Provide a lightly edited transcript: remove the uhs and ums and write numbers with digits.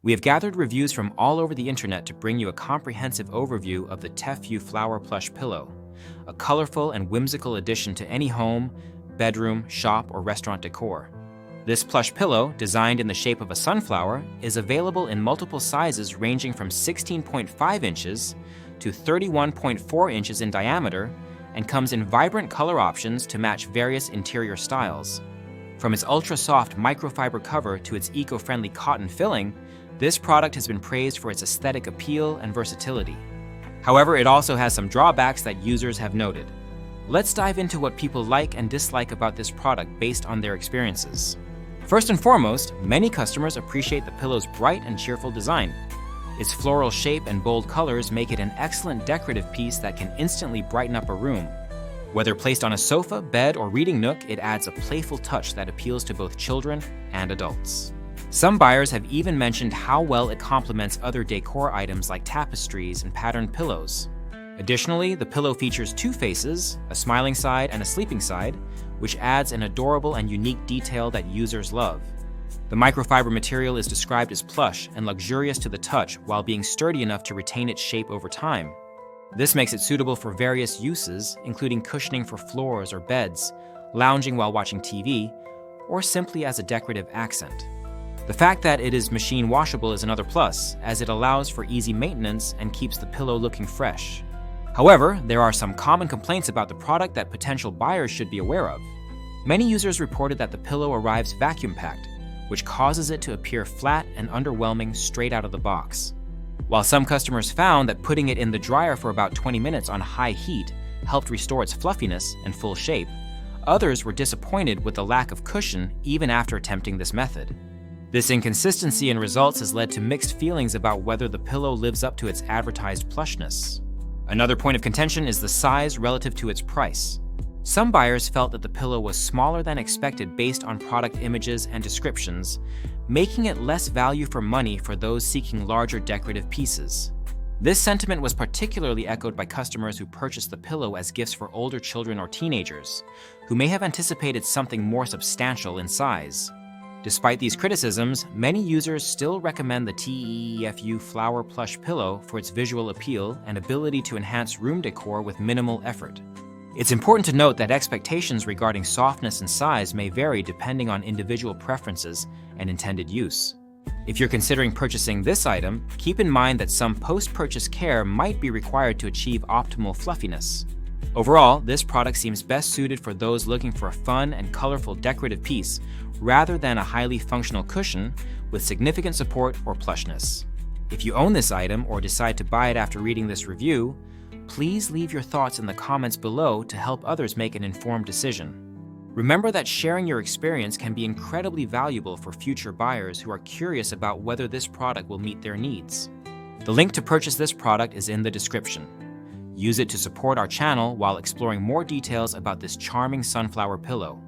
We have gathered reviews from all over the internet to bring you a comprehensive overview of the TEFU Flower Plush Pillow, a colorful and whimsical addition to any home, bedroom, shop, or restaurant decor. This plush pillow, designed in the shape of a sunflower, is available in multiple sizes ranging from 16.5 inches to 31.4 inches in diameter and comes in vibrant color options to match various interior styles. From its ultra-soft microfiber cover to its eco-friendly cotton filling, this product has been praised for its aesthetic appeal and versatility. However, it also has some drawbacks that users have noted. Let's dive into what people like and dislike about this product based on their experiences. First and foremost, many customers appreciate the pillow's bright and cheerful design. Its floral shape and bold colors make it an excellent decorative piece that can instantly brighten up a room. Whether placed on a sofa, bed, or reading nook, it adds a playful touch that appeals to both children and adults. Some buyers have even mentioned how well it complements other decor items like tapestries and patterned pillows. Additionally, the pillow features two faces, a smiling side and a sleeping side, which adds an adorable and unique detail that users love. The microfiber material is described as plush and luxurious to the touch while being sturdy enough to retain its shape over time. This makes it suitable for various uses, including cushioning for floors or beds, lounging while watching TV, or simply as a decorative accent. The fact that it is machine washable is another plus, as it allows for easy maintenance and keeps the pillow looking fresh. However, there are some common complaints about the product that potential buyers should be aware of. Many users reported that the pillow arrives vacuum-packed, which causes it to appear flat and underwhelming straight out of the box. While some customers found that putting it in the dryer for about 20 minutes on high heat helped restore its fluffiness and full shape, others were disappointed with the lack of cushion even after attempting this method. This inconsistency in results has led to mixed feelings about whether the pillow lives up to its advertised plushness. Another point of contention is the size relative to its price. Some buyers felt that the pillow was smaller than expected based on product images and descriptions, making it less value for money for those seeking larger decorative pieces. This sentiment was particularly echoed by customers who purchased the pillow as gifts for older children or teenagers, who may have anticipated something more substantial in size. Despite these criticisms, many users still recommend the TEFU Flower Plush Pillow for its visual appeal and ability to enhance room decor with minimal effort. It's important to note that expectations regarding softness and size may vary depending on individual preferences and intended use. If you're considering purchasing this item, keep in mind that some post-purchase care might be required to achieve optimal fluffiness. Overall, this product seems best suited for those looking for a fun and colorful decorative piece rather than a highly functional cushion with significant support or plushness. If you own this item or decide to buy it after reading this review, please leave your thoughts in the comments below to help others make an informed decision. Remember that sharing your experience can be incredibly valuable for future buyers who are curious about whether this product will meet their needs. The link to purchase this product is in the description. Use it to support our channel while exploring more details about this charming sunflower pillow.